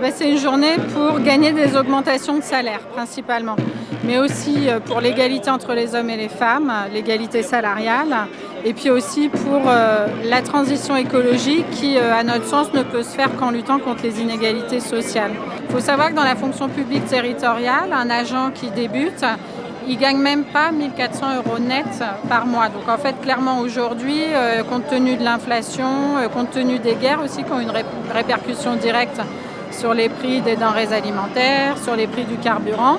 C'est une journée pour gagner des augmentations de salaire principalement, mais aussi pour l'égalité entre les hommes et les femmes, l'égalité salariale, et puis aussi pour la transition écologique qui, à notre sens, ne peut se faire qu'en luttant contre les inégalités sociales. Il faut savoir que dans la fonction publique territoriale, un agent qui débute, il ne gagne même pas 1 400 € net par mois. Donc en fait, clairement aujourd'hui, compte tenu de l'inflation, compte tenu des guerres aussi qui ont une répercussion directe sur les prix des denrées alimentaires, sur les prix du carburant,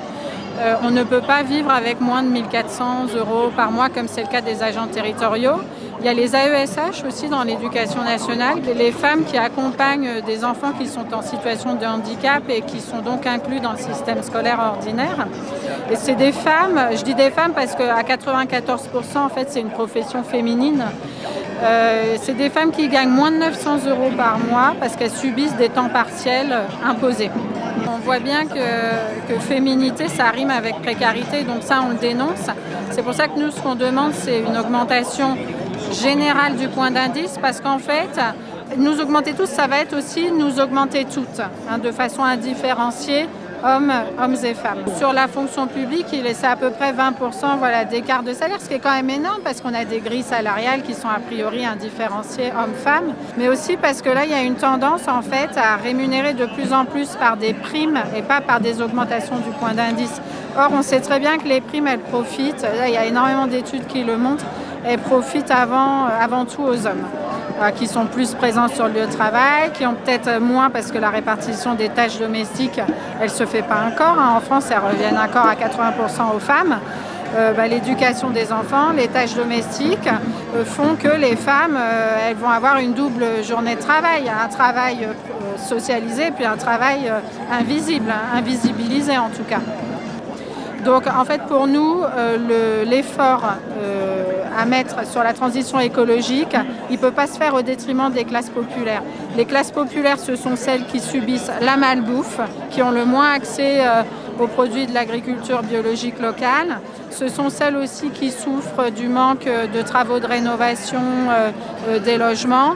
on ne peut pas vivre avec moins de 1 400 € par mois comme c'est le cas des agents territoriaux. Il y a les AESH aussi dans l'éducation nationale, les femmes qui accompagnent des enfants qui sont en situation de handicap et qui sont donc inclus dans le système scolaire ordinaire. Et c'est des femmes, je dis des femmes parce qu'à 94% en fait c'est une profession féminine. C'est des femmes qui gagnent moins de 900 € par mois parce qu'elles subissent des temps partiels imposés. On voit bien que féminité, ça rime avec précarité, donc ça on le dénonce. C'est pour ça que nous, ce qu'on demande, c'est une augmentation générale du point d'indice, parce qu'en fait, nous augmenter tous, ça va être aussi nous augmenter toutes, de façon indifférenciée, hommes et femmes. Sur la fonction publique, c'est à peu près 20% d'écart de salaire, ce qui est quand même énorme parce qu'on a des grilles salariales qui sont a priori indifférenciées hommes-femmes, mais aussi parce que là, il y a une tendance en fait à rémunérer de plus en plus par des primes et pas par des augmentations du point d'indice. Or, on sait très bien que les primes, elles profitent, là, il y a énormément d'études qui le montrent, elles profitent avant tout aux hommes, qui sont plus présents sur le lieu de travail, qui ont peut-être moins parce que la répartition des tâches domestiques, elle ne se fait pas encore. En France, elles reviennent encore à 80% aux femmes. L'éducation des enfants, les tâches domestiques font que les femmes, elles vont avoir une double journée de travail, un travail socialisé puis un travail invisible, invisibilisé en tout cas. Donc en fait pour nous, l'effort à mettre sur la transition écologique, il ne peut pas se faire au détriment des classes populaires. Les classes populaires, ce sont celles qui subissent la malbouffe, qui ont le moins accès aux produits de l'agriculture biologique locale. Ce sont celles aussi qui souffrent du manque de travaux de rénovation des logements.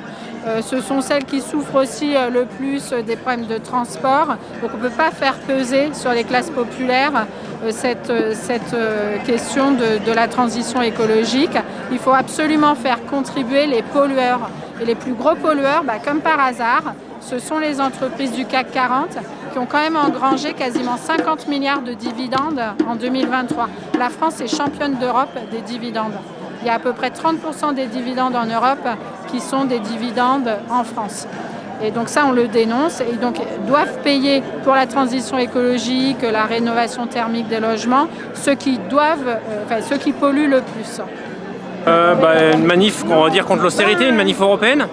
Ce sont celles qui souffrent aussi le plus des problèmes de transport. Donc on ne peut pas faire peser sur les classes populaires cette question de la transition écologique. Il faut absolument faire contribuer les pollueurs. Et les plus gros pollueurs, comme par hasard, ce sont les entreprises du CAC 40 qui ont quand même engrangé quasiment 50 milliards de dividendes en 2023. La France est championne d'Europe des dividendes. Il y a à peu près 30% des dividendes en Europe qui sont des dividendes en France. Et donc ça, on le dénonce. Et donc, doivent payer pour la transition écologique, la rénovation thermique des logements, ceux qui polluent le plus. Une manif, on va dire, contre l'austérité, une manif européenne.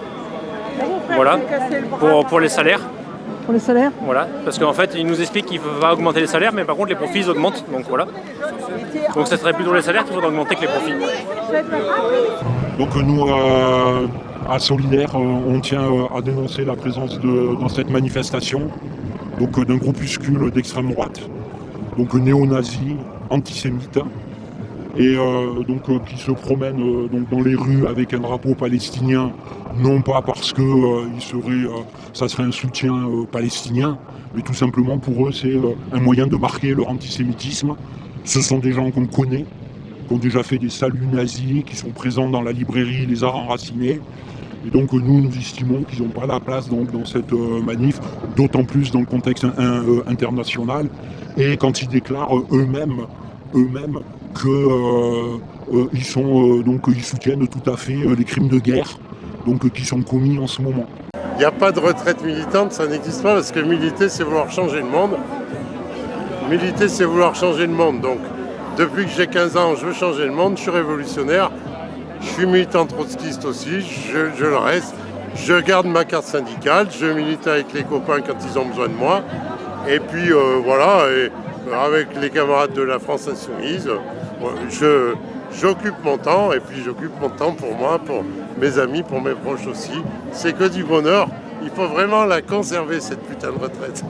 Voilà, pour les salaires. Pour les salaires ? Voilà, parce qu'en fait, ils nous expliquent qu'il ne faut pas augmenter les salaires, mais par contre, les profits, ils augmentent. Donc voilà. Donc ce serait plutôt les salaires qu'il faudrait augmenter que les profits. Donc nous, à Solidaire, on tient à dénoncer la présence dans cette manifestation d'un groupuscule d'extrême droite, donc néo-nazis, antisémites, et qui se promènent dans les rues avec un drapeau palestinien, non pas parce que ça serait un soutien palestinien, mais tout simplement pour eux c'est un moyen de marquer leur antisémitisme. Ce sont des gens qu'on connaît, qui ont déjà fait des saluts nazis, qui sont présents dans la librairie Les Arts Enracinés. Et donc nous estimons qu'ils n'ont pas la place dans cette manif, d'autant plus dans le contexte international. Et quand ils déclarent eux-mêmes qu'ils soutiennent tout à fait les crimes de guerre qui sont commis en ce moment. Il n'y a pas de retraite militante, ça n'existe pas, parce que militer, c'est vouloir changer le monde. Militer, c'est vouloir changer le monde. Donc, depuis que j'ai 15 ans, je veux changer le monde, je suis révolutionnaire. Je suis militant trotskiste aussi, je le reste. Je garde ma carte syndicale, je milite avec les copains quand ils ont besoin de moi. Et puis avec les camarades de la France Insoumise, j'occupe mon temps, et puis j'occupe mon temps pour moi, pour mes amis, pour mes proches aussi. C'est que du bonheur. Il faut vraiment la conserver, cette putain de retraite.